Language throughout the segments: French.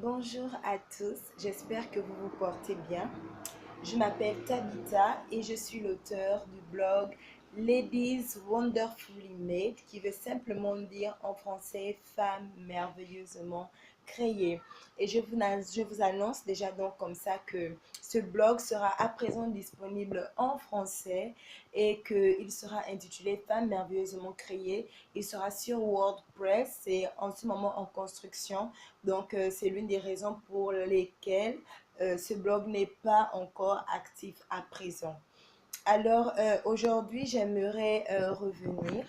Bonjour à tous, j'espère que vous vous portez bien. Je m'appelle Tabitha et je suis l'auteur du blog Ladies Wonderfully Made qui veut simplement dire en français Femmes merveilleusement créées. Et je vous annonce déjà donc comme ça que ce blog sera à présent disponible en français et qu'il sera intitulé Femmes merveilleusement créées. Il sera sur WordPress, c'est en ce moment en construction. Donc, c'est l'une des raisons pour lesquelles ce blog n'est pas encore actif à présent. Alors, aujourd'hui, j'aimerais revenir,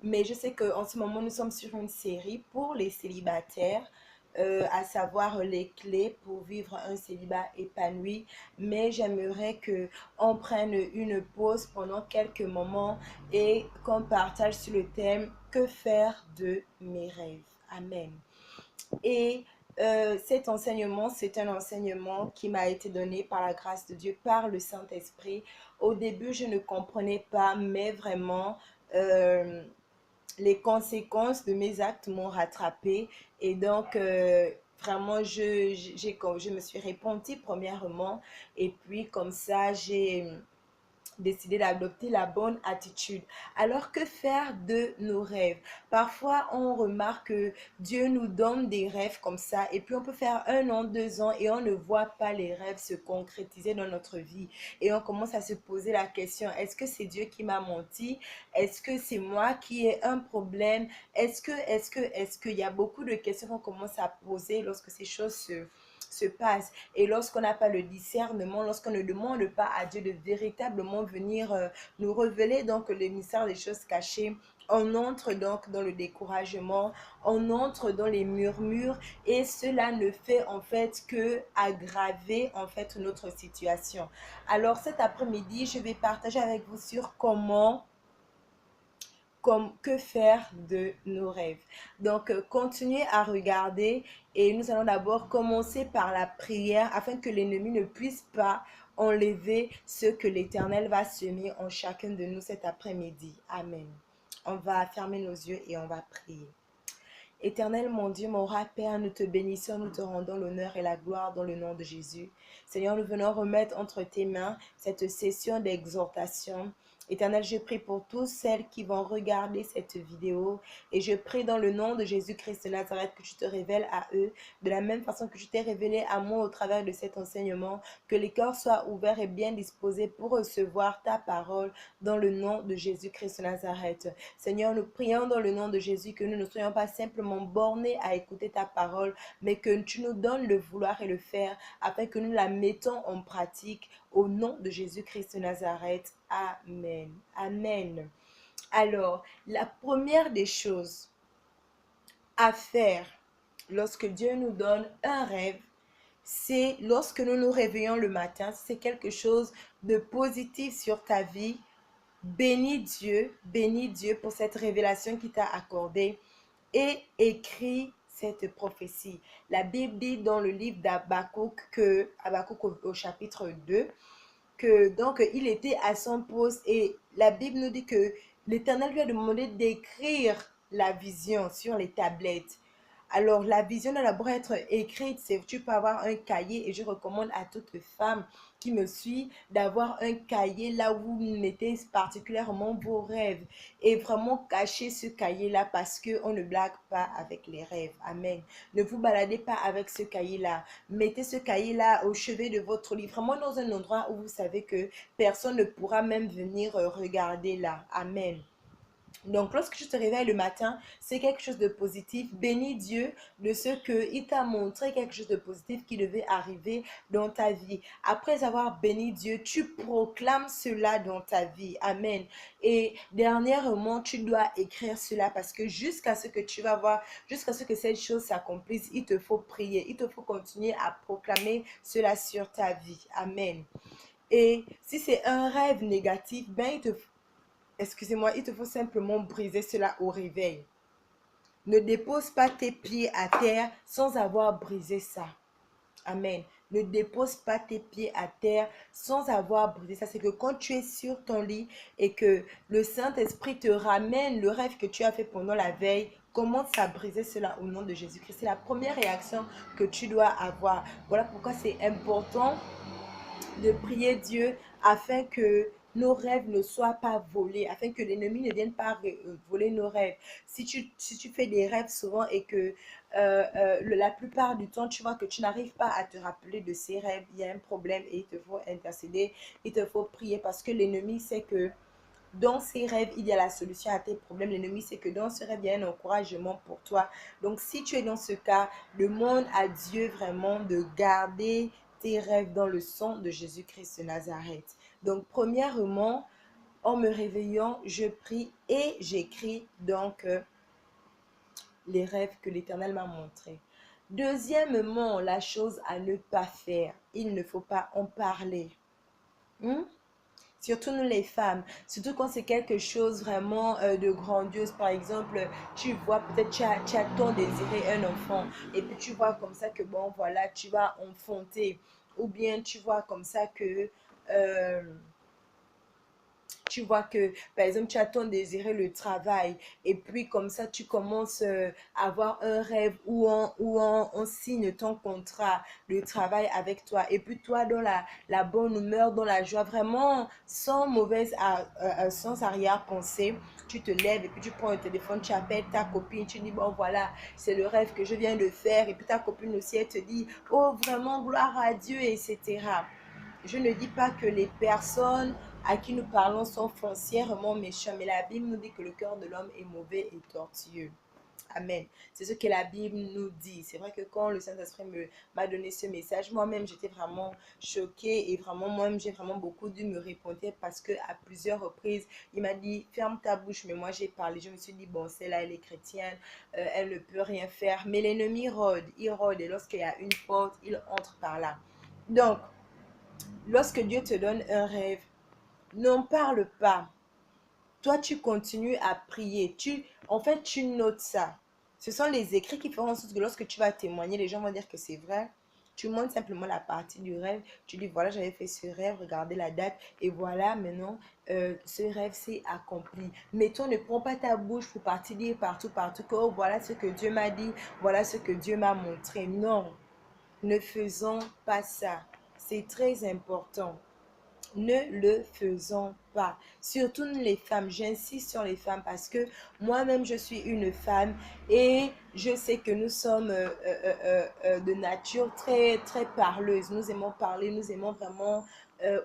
mais je sais qu'en ce moment, nous sommes sur une série pour les célibataires, à savoir les clés pour vivre un célibat épanoui. Mais j'aimerais qu'on prenne une pause pendant quelques moments et qu'on partage sur le thème que faire de mes rêves. Amen. Et cet enseignement, c'est un enseignement qui m'a été donné par la grâce de Dieu, par le Saint-Esprit. Au début, je ne comprenais pas, mais vraiment, euh, les conséquences de mes actes m'ont rattrapé. Et donc, vraiment, je me suis repentie premièrement. Et puis, comme ça, j'ai décider d'adopter la bonne attitude. Alors que faire de nos rêves? Parfois, on remarque que Dieu nous donne des rêves comme ça et puis on peut faire 1 an, 2 ans et on ne voit pas les rêves se concrétiser dans notre vie. Et on commence à se poser la question, est-ce que c'est Dieu qui m'a menti? Est-ce que c'est moi qui ai un problème? Est-ce qu'il y a beaucoup de questions qu'on commence à poser lorsque ces choses se passe. Et lorsqu'on n'a pas le discernement, lorsqu'on ne demande pas à Dieu de véritablement venir nous révéler donc le mystère des choses cachées, on entre donc dans le découragement, on entre dans les murmures et cela ne fait en fait que aggraver en fait notre situation. Alors cet après-midi, je vais partager avec vous sur comment comme que faire de nos rêves. Donc, continuez à regarder et nous allons d'abord commencer par la prière afin que l'ennemi ne puisse pas enlever ce que l'Éternel va semer en chacun de nous cet après-midi. Amen. On va fermer nos yeux et on va prier. Éternel mon Dieu, mon roi Père, nous te bénissons, nous te rendons l'honneur et la gloire dans le nom de Jésus. Seigneur, nous venons remettre entre tes mains cette session d'exhortation. Éternel, je prie pour tous celles qui vont regarder cette vidéo et je prie dans le nom de Jésus-Christ de Nazareth que tu te révèles à eux de la même façon que tu t'es révélé à moi au travers de cet enseignement, que les cœurs soient ouverts et bien disposés pour recevoir ta parole dans le nom de Jésus-Christ de Nazareth. Seigneur, nous prions dans le nom de Jésus que nous ne soyons pas simplement bornés à écouter ta parole, mais que tu nous donnes le vouloir et le faire afin que nous la mettons en pratique au nom de Jésus-Christ de Nazareth. Amen. Amen. Alors, la première des choses à faire lorsque Dieu nous donne un rêve, c'est lorsque nous nous réveillons le matin, c'est quelque chose de positif sur ta vie. Bénis Dieu pour cette révélation qu'il t'a accordée et écris cette prophétie. La Bible dit dans le livre d'Habakkuk, Habakkuk au chapitre 2, que donc il était à son poste et la Bible nous dit que l'Éternel lui a demandé d'écrire la vision sur les tablettes. Alors, la vision doit d'abord être écrite. Tu peux avoir un cahier et je recommande à toute femme qui me suit d'avoir un cahier là où vous mettez particulièrement vos rêves et vraiment cacher ce cahier-là parce qu'on ne blague pas avec les rêves. Amen. Ne vous baladez pas avec ce cahier-là. Mettez ce cahier-là au chevet de votre lit, vraiment dans un endroit où vous savez que personne ne pourra même venir regarder là. Amen. Donc, lorsque tu te réveilles le matin, c'est quelque chose de positif. Bénis Dieu de ce qu'il t'a montré quelque chose de positif qui devait arriver dans ta vie. Après avoir béni Dieu, tu proclames cela dans ta vie. Amen. Et dernièrement, tu dois écrire cela parce que jusqu'à ce que tu vas voir, jusqu'à ce que cette chose s'accomplisse, il te faut prier. Il te faut continuer à proclamer cela sur ta vie. Amen. Et si c'est un rêve négatif, il te faut simplement briser cela au réveil. Ne dépose pas tes pieds à terre sans avoir brisé ça. Amen. Ne dépose pas tes pieds à terre sans avoir brisé ça. C'est que quand tu es sur ton lit et que le Saint-Esprit te ramène le rêve que tu as fait pendant la veille, commence à briser cela au nom de Jésus-Christ. C'est la première réaction que tu dois avoir. Voilà pourquoi c'est important de prier Dieu afin que nos rêves ne soient pas volés, afin que l'ennemi ne vienne pas voler nos rêves. Si tu fais des rêves souvent et que la plupart du temps, tu vois que tu n'arrives pas à te rappeler de ces rêves, il y a un problème et il te faut intercéder, il te faut prier parce que l'ennemi sait que dans ces rêves, il y a la solution à tes problèmes. L'ennemi sait que dans ce rêve, il y a un encouragement pour toi. Donc, si tu es dans ce cas, demande à Dieu vraiment de garder tes rêves dans le sang de Jésus-Christ de Nazareth. Donc, premièrement, en me réveillant, je prie et j'écris donc les rêves que l'Éternel m'a montrés. Deuxièmement, la chose à ne pas faire, il ne faut pas en parler. Surtout nous les femmes, surtout quand c'est quelque chose vraiment de grandiose. Par exemple, tu vois, peut-être tu as tant désiré un enfant et puis tu vois comme ça que bon, voilà, tu vas enfanter. Ou bien tu vois comme ça que euh, tu vois que, par exemple, tu as tant désiré le travail et puis comme ça, tu commences à avoir un rêve où on signe ton contrat de travail avec toi. Et puis toi, dans la bonne humeur, dans la joie, vraiment sans sans arrière-pensée, tu te lèves et puis tu prends le téléphone, tu appelles ta copine, tu dis, bon voilà, c'est le rêve que je viens de faire. Et puis ta copine aussi, elle te dit, oh vraiment, gloire à Dieu, etc. Je ne dis pas que les personnes à qui nous parlons sont foncièrement méchants, mais la Bible nous dit que le cœur de l'homme est mauvais et tortueux. Amen. C'est ce que la Bible nous dit. C'est vrai que quand le Saint-Esprit m'a donné ce message, moi-même, j'étais vraiment choquée et vraiment, moi-même, j'ai vraiment beaucoup dû me répondre parce que à plusieurs reprises, il m'a dit, ferme ta bouche, mais moi, j'ai parlé. Je me suis dit, bon, celle-là, elle est chrétienne, elle ne peut rien faire. Mais l'ennemi rôde, il rôde et lorsqu'il y a une porte, il entre par là. Donc, lorsque Dieu te donne un rêve, n'en parle pas. Toi, tu continues à prier. En fait, tu notes ça. Ce sont les écrits qui feront en sorte que lorsque tu vas témoigner, les gens vont dire que c'est vrai. Tu montres simplement la partie du rêve. Tu dis, voilà, j'avais fait ce rêve, regardez la date. Et voilà, maintenant, ce rêve s'est accompli. Mais toi, ne prends pas ta bouche pour partir dire partout que, oh, voilà ce que Dieu m'a dit, voilà ce que Dieu m'a montré. Non, ne faisons pas ça. C'est très important. Ne le faisons pas. Surtout les femmes. J'insiste sur les femmes parce que moi-même, je suis une femme et je sais que nous sommes de nature très, très parleuse. Nous aimons parler, nous aimons vraiment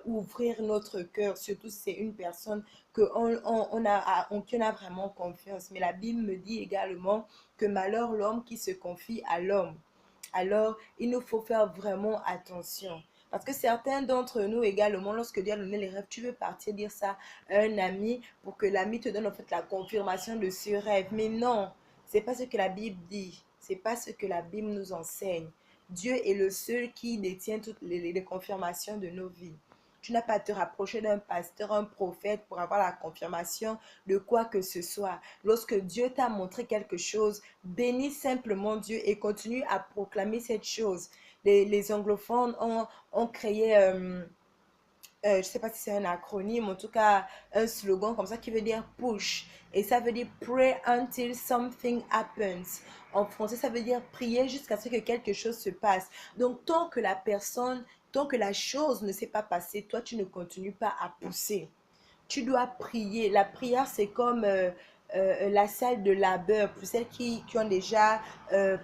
ouvrir notre cœur. Surtout si c'est une personne en qui on a vraiment confiance. Mais la Bible me dit également que malheur l'homme qui se confie à l'homme. Alors, il nous faut faire vraiment attention. Parce que certains d'entre nous également, lorsque Dieu a donné les rêves, tu veux partir dire ça à un ami pour que l'ami te donne en fait la confirmation de ce rêve. Mais non, c'est pas ce que la Bible dit. C'est pas ce que la Bible nous enseigne. Dieu est le seul qui détient toutes les confirmations de nos vies. Tu n'as pas à te rapprocher d'un pasteur, un prophète pour avoir la confirmation de quoi que ce soit. Lorsque Dieu t'a montré quelque chose, bénis simplement Dieu et continue à proclamer cette chose. Les anglophones ont créé, je ne sais pas si c'est un acronyme, en tout cas un slogan comme ça qui veut dire push. Et ça veut dire pray until something happens. En français, ça veut dire prier jusqu'à ce que quelque chose se passe. Donc, tant que la chose ne s'est pas passée, toi, tu ne continues pas à pousser. Tu dois prier. La prière, c'est comme la salle de labeur. Pour celles qui ont déjà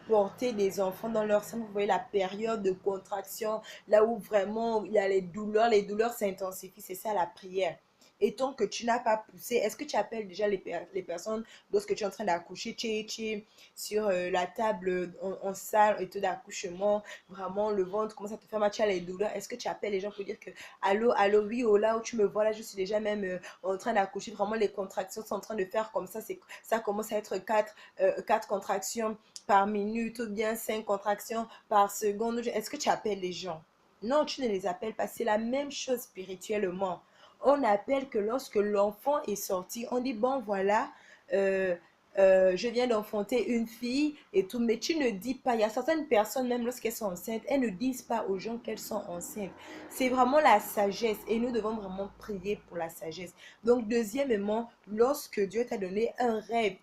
porté des enfants dans leur sein, vous voyez la période de contraction, là où vraiment il y a les douleurs s'intensifient. C'est ça la prière. Et tant que tu n'as pas poussé, est-ce que tu appelles déjà les personnes lorsque tu es en train d'accoucher, tu es sur la table en salle et tout d'accouchement, vraiment le ventre commence à te faire mal, tu as les douleurs. Est-ce que tu appelles les gens pour dire que allô, allô, oui, oh là où tu me vois là, je suis déjà même en train d'accoucher, vraiment les contractions sont en train de faire comme ça, ça commence à être 4 contractions par minute ou bien 5 contractions par seconde. Est-ce que tu appelles les gens? Non, tu ne les appelles pas. C'est la même chose spirituellement. On appelle que lorsque l'enfant est sorti, on dit bon voilà, euh, je viens d'enfanter une fille et tout, mais tu ne dis pas. Il y a certaines personnes, même lorsqu'elles sont enceintes, elles ne disent pas aux gens qu'elles sont enceintes. C'est vraiment la sagesse et nous devons vraiment prier pour la sagesse. Donc, deuxièmement, lorsque Dieu t'a donné un rêve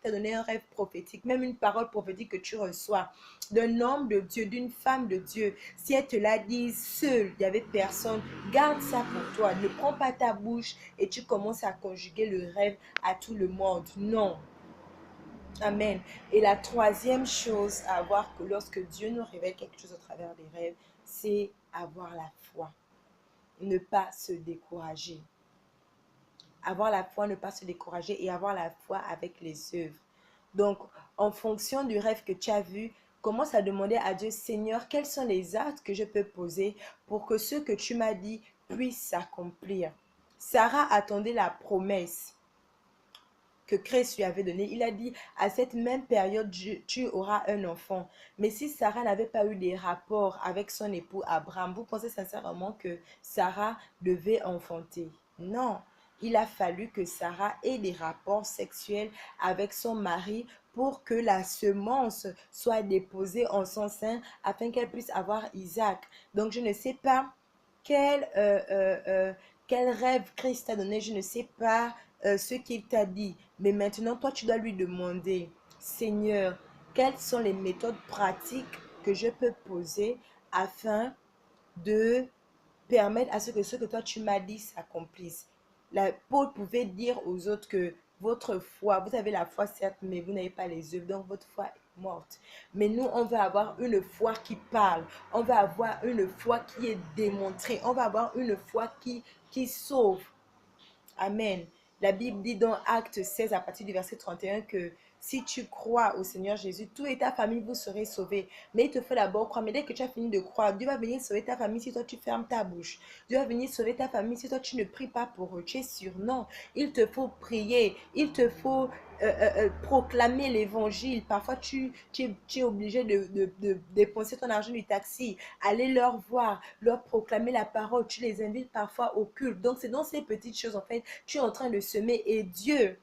prophétique, même une parole prophétique que tu reçois d'un homme de Dieu, d'une femme de Dieu, si elle te l'a dit seule, il n'y avait personne, garde ça pour toi. Ne prends pas ta bouche et tu commences à conjuguer le rêve à tout le monde. Non. Amen. Et la troisième chose à avoir que lorsque Dieu nous révèle quelque chose au travers des rêves, c'est avoir la foi. Ne pas se décourager. Avoir la foi, ne pas se décourager et avoir la foi avec les œuvres. Donc, en fonction du rêve que tu as vu, commence à demander à Dieu, Seigneur, quels sont les actes que je peux poser pour que ce que tu m'as dit puisse s'accomplir. Sarah attendait la promesse que Christ lui avait donné. Il a dit, à cette même période, tu auras un enfant. Mais si Sarah n'avait pas eu des rapports avec son époux Abraham, vous pensez sincèrement que Sarah devait enfanter? Non. Il a fallu que Sarah ait des rapports sexuels avec son mari pour que la semence soit déposée en son sein afin qu'elle puisse avoir Isaac. Donc, je ne sais pas quel, quel rêve Christ t'a donné, je ne sais pas ce qu'il t'a dit. Mais maintenant, toi, tu dois lui demander, Seigneur, quelles sont les méthodes pratiques que je peux poser afin de permettre à ce que toi, tu m'as dit s'accomplisse. Paul pouvait dire aux autres que votre foi, vous avez la foi certes, mais vous n'avez pas les œuvres, donc votre foi est morte. Mais nous, on va avoir une foi qui parle, on va avoir une foi qui est démontrée, on va avoir une foi qui sauve. Amen. La Bible dit dans Acte 16 à partir du verset 31 que si tu crois au Seigneur Jésus, toi et ta famille, vous serez sauvés. Mais il te faut d'abord croire. Mais dès que tu as fini de croire, Dieu va venir sauver ta famille si toi tu fermes ta bouche. Dieu va venir sauver ta famille si toi tu ne pries pas pour eux. Tu es sûr? Non. Il te faut prier. Il te faut proclamer l'évangile. Parfois, tu es obligé de dépenser ton argent du taxi, aller leur voir, leur proclamer la parole. Tu les invites parfois au culte. Donc, c'est dans ces petites choses, en fait, tu es en train de semer et Dieu,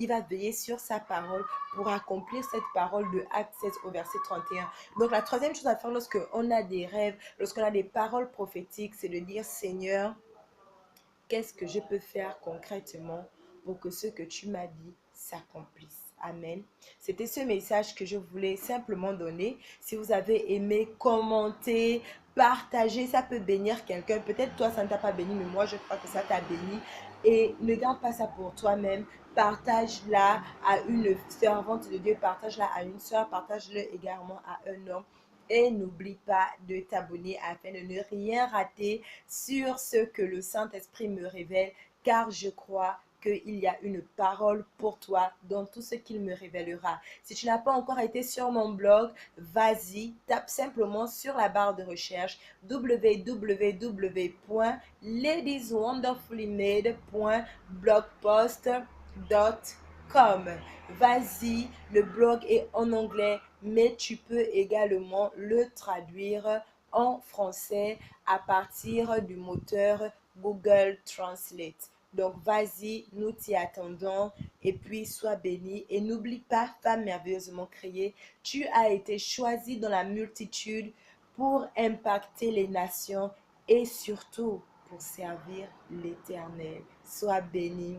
il va veiller sur sa parole pour accomplir cette parole de Acte 16 au verset 31. Donc, la troisième chose à faire lorsqu'on a des rêves, lorsqu'on a des paroles prophétiques, c'est de dire, Seigneur, qu'est-ce que je peux faire concrètement pour que ce que tu m'as dit s'accomplisse. Amen. C'était ce message que je voulais simplement donner. Si vous avez aimé, commentez, partagez, ça peut bénir quelqu'un. Peut-être toi, ça ne t'a pas béni, mais moi, je crois que ça t'a béni. Et ne garde pas ça pour toi-même. Partage-la à une servante de Dieu, partage-la à une soeur, partage-le également à un homme. Et n'oublie pas de t'abonner afin de ne rien rater sur ce que le Saint-Esprit me révèle, car je crois qu'il y a une parole pour toi dans tout ce qu'il me révélera. Si tu n'as pas encore été sur mon blog, vas-y, tape simplement sur la barre de recherche www.ladieswonderfullymade.blogpost.com. Vas-y, le blog est en anglais, mais tu peux également le traduire en français à partir du moteur Google Translate. Donc, vas-y, nous t'y attendons et puis sois béni. Et n'oublie pas, femme merveilleusement créée, tu as été choisie dans la multitude pour impacter les nations et surtout pour servir l'Éternel. Sois béni.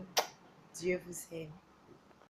Dieu vous aime.